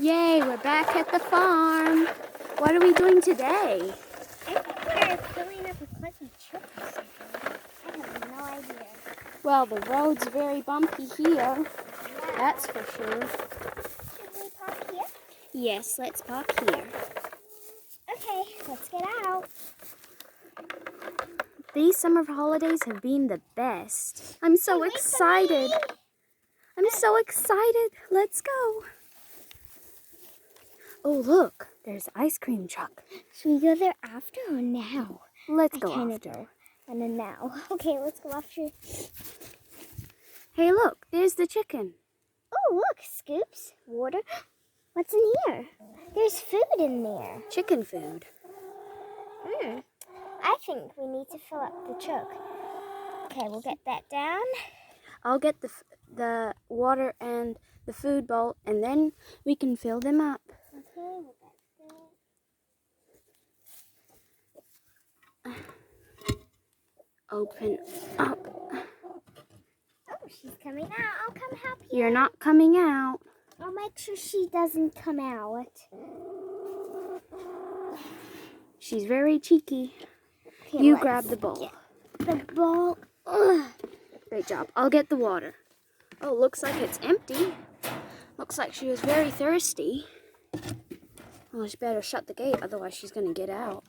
Yay, we're back at the farm. What are we doing today? I think we're filling up with fuzzy chook or something. I have no idea. Well, the road's very bumpy here. Yeah. That's for sure. Should we park here? Yes, let's park here. Okay, let's get out. These summer holidays have been the best. I'm so Wait for excited. me. I'm so excited. Let's go. Oh, look, there's the ice cream truck. Should we go there after or now? Let's I go kinda after. do. And then now. Okay, let's go after. Hey, look, there's the chicken. Oh, look, scoops, water. What's in here? There's food in there. Chicken food. I think we need to fill up the chook. Okay, we'll get that down. I'll get the water and the food bowl, and then we can fill them up. Okay, we'll get that. Open up. Oh, she's coming out. I'll come help you. You're not coming out. I'll make sure she doesn't come out. She's very cheeky. Okay, You let's grab the bowl. get the bowl. Ugh. Great job. I'll get the water. Oh, looks like it's empty. Looks like she was very thirsty. Well, she better shut the gate, otherwise she's going to get out.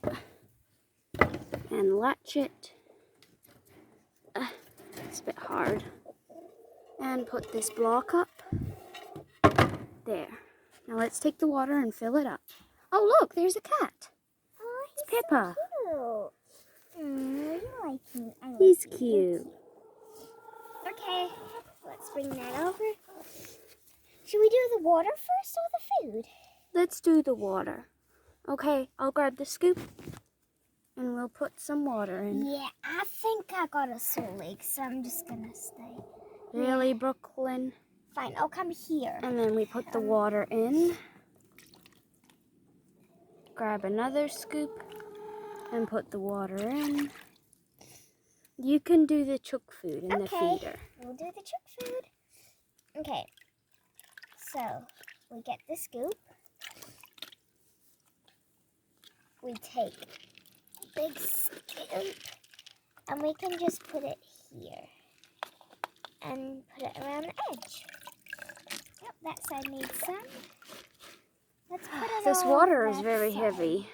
And latch it. It's a bit hard. And put this block up. There. Now let's take the water and fill it up. Oh, look, there's a cat. Oh, It's Pippa. So cute. You like him. I like He's him. cute. Okay, let's bring that over. Should we do the water first or the food? Let's do the water. Okay, I'll grab the scoop and we'll put some water in. Yeah, I think I got a sore leg, so I'm just gonna stay. Really, Brooklyn? Fine, I'll come here. And then we put the water in. Grab another scoop and put the water in. You can do the chook food in the feeder. We'll do the chook food. Okay, so we get the scoop. We take a big scoop and we can just put it here and put it around the edge. Yep, that side needs some. Let's put it This on water is that very side. heavy.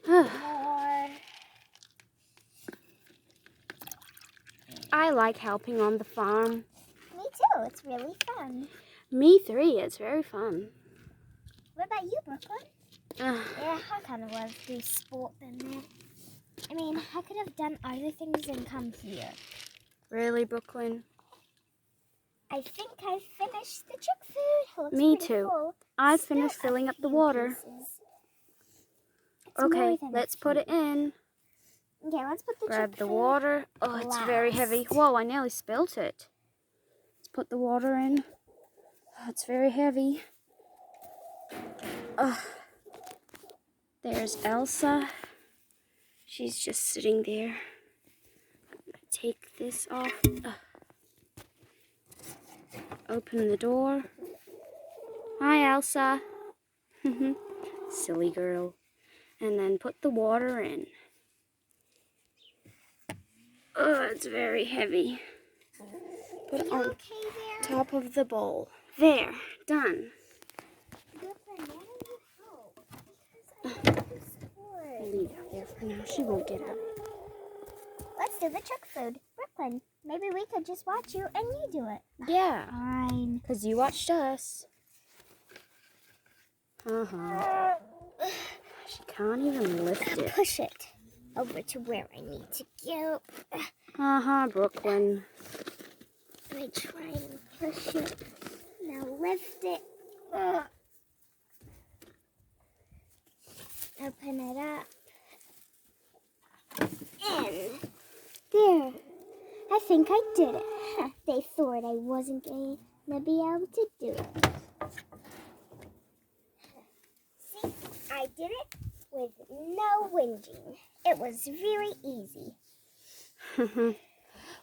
More. I like helping on the farm. Me too, it's really fun. Me three, it's very fun. What about you, Brooklyn? Yeah, I kind of want to do sport in there. I mean, I could have done other things and come here. Really, Brooklyn? I think I finished the chook food. It looks Me pretty too. full. I've Still finished a filling up the few water. pieces. It's Okay, more than a let's put few. it in. Okay, let's put the Grab chook the food. water. Oh, it's very heavy. last. Whoa, I nearly spilt it. Let's put the water in. Oh, it's very heavy. There's Elsa. She's just sitting there. I'm gonna take this off. Open the door. Hi, Elsa. Silly girl. And then put the water in. Oh, it's very heavy. Put it You on okay there? top of the bowl. There, done. Brooklyn, why don't you help? Because I have to sport. I'll leave it out there for now. She won't get out. Let's do the chook food. Brooklyn, maybe we could just watch you and you do it. Yeah, Fine. because you watched us. She can't even lift it. Push it over to where I need to go. Brooklyn. Let me try and push it. Now lift it. Open it up. And there. I think I did it. They thought I wasn't going to be able to do it. See, I did it with no whinging. It was very easy.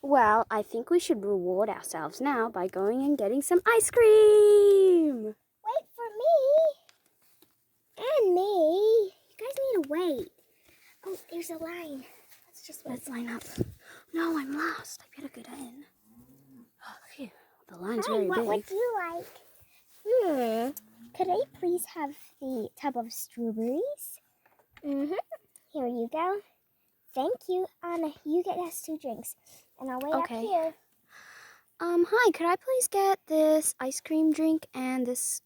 Well, I think we should reward ourselves now by going and getting some ice cream. Wait for wait. Oh, there's a line. Let's line up. No, I'm lost. I better get in. Oh, phew. The line's very what big. would you like? Could I please have the tub of strawberries? Here you go. Thank you. Anna, you get us 2 drinks. And I'll wait up here. Hi, could I please get this ice cream drink and this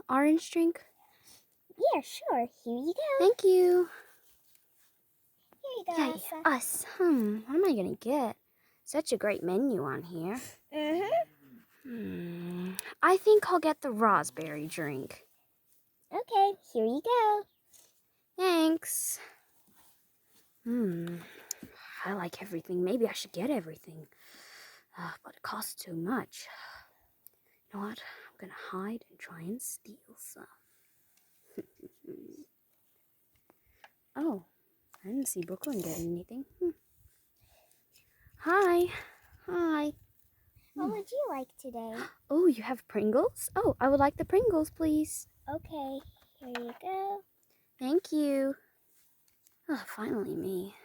orange drink? Yeah, sure. Here you go. Thank you. Here you go, Yay, Elsa. us. What am I gonna get? Such a great menu on here. I think I'll get the raspberry drink. Okay, here you go. Thanks. I like everything. Maybe I should get everything. But it costs too much. You know what? I'm gonna hide and try and steal some. Oh, I didn't see Brooklyn getting anything. Hi. Hi. What would you like today? Oh, you have Pringles? Oh, I would like the Pringles, please. Okay, here you go. Thank you. Oh, finally me.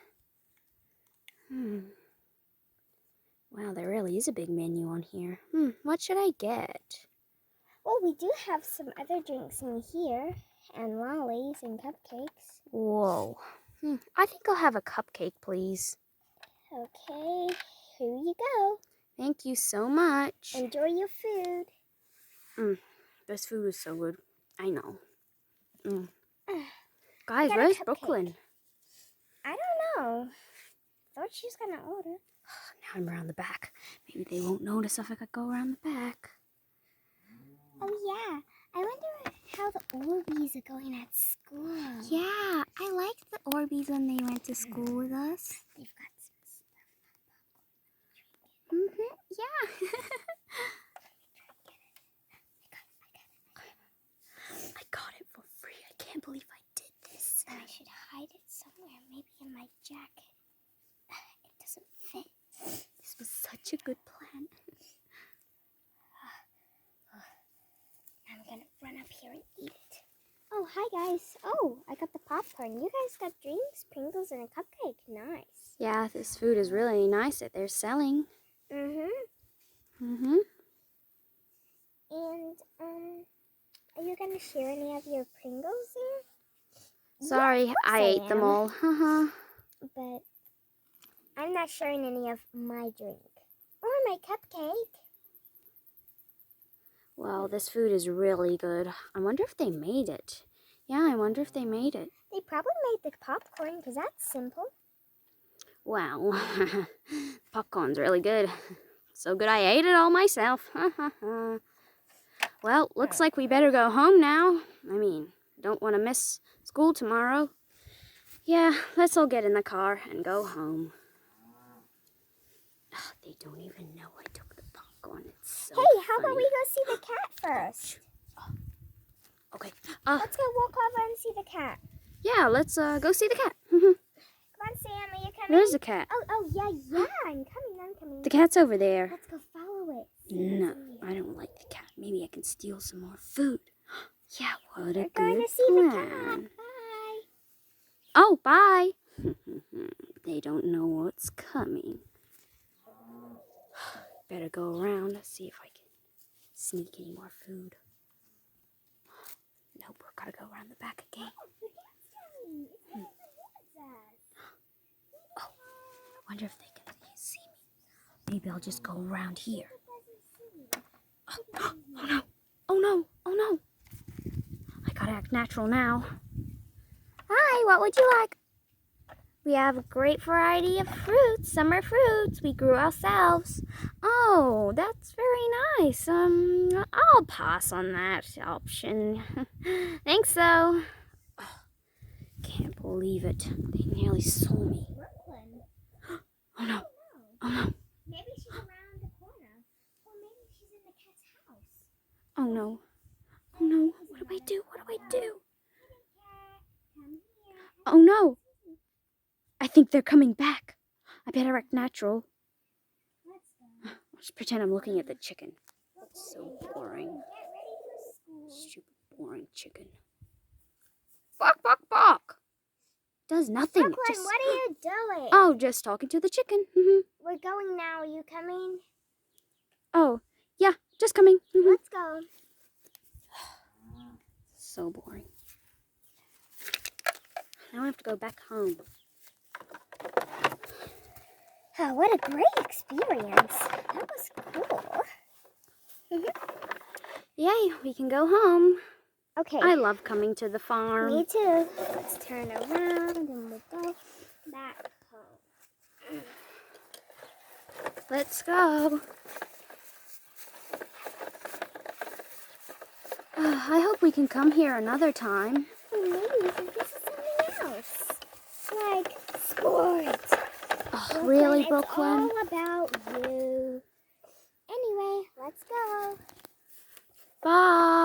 Wow, there really is a big menu on here. What should I get? Well, we do have some other drinks in here, and lollies and cupcakes. Whoa. I think I'll have a cupcake, please. Okay, here you go. Thank you so much. Enjoy your food. This food is so good. I know. Get Guys, a where's cupcake. Brooklyn? I don't know. Thought she was gonna order. Now I'm around the back. Maybe they won't notice if I could go around the back. Oh yeah, I wonder how the Orbeez are going at school. Yeah, I liked the Orbeez when they went to school with us. They've got some stuff. Yeah. I got it for free. I can't believe I did this. I should hide it somewhere, maybe in my jacket. It doesn't fit. This was such a good plan. I'm gonna run up here and eat it. Oh, hi guys. Oh, I got the popcorn. You guys got drinks, Pringles, and a cupcake. Nice. Yeah, this food is really nice that they're selling. And, are you gonna share any of your Pringles there? Sorry, Yeah, I ate them all. But I'm not sharing any of my drink. Or my cupcake. Well, this food is really good. I wonder if they made it. Yeah, I wonder if they made it. They probably made the popcorn, because that's simple. Wow, popcorn's really good. So good I ate it all myself. Well, looks like we better go home now. I mean, don't want to miss school tomorrow. Yeah, let's all get in the car and go home. They don't even know I took the popcorn. It's so How about funny. we go see the cat first? Okay. Let's go walk over and see the cat. Yeah, let's go see the cat. Come on, Sam, are you coming? Where's the cat? Oh, yeah, I'm coming. The cat's over there. Let's go follow it. No, I don't like the cat. Maybe I can steal some more food. Yeah, what a We're good going to see the cat. plan. Bye. Oh, bye. They don't know what's coming. Better go around, see if I can sneak any more food. Nope, we're gotta go around the back again. Oh, I wonder if they can see me. Maybe I'll just go around here. Oh no. I gotta act natural now. Hi, what would you like? We have a great variety of fruits, summer fruits we grew ourselves. Oh, that's very nice. I'll pass on that option. Thanks, though. Oh, can't believe it. They nearly saw me. Oh no. Maybe she's around the corner. Or maybe she's in the cat's house. Oh no. What do I do? Oh no. I think they're coming back. I better act natural. I'll just pretend I'm looking at the chicken. That's so boring. Stupid, boring chicken. Bark, bark, bark. does nothing. Brooklyn, what are you doing? Oh, just talking to the chicken. We're going now. Are you coming? Oh, yeah, just coming. Let's go. So boring. Now I have to go back home. Oh, what a great experience. That was cool. Yay, we can go home. Okay. I love coming to the farm. Me too. Let's turn around and we'll go back home. Let's go. I hope we can come here another time. Maybe we can visit something else. Like sports. Oh, really, It's Brooklyn? all about you. Anyway, let's go. Bye.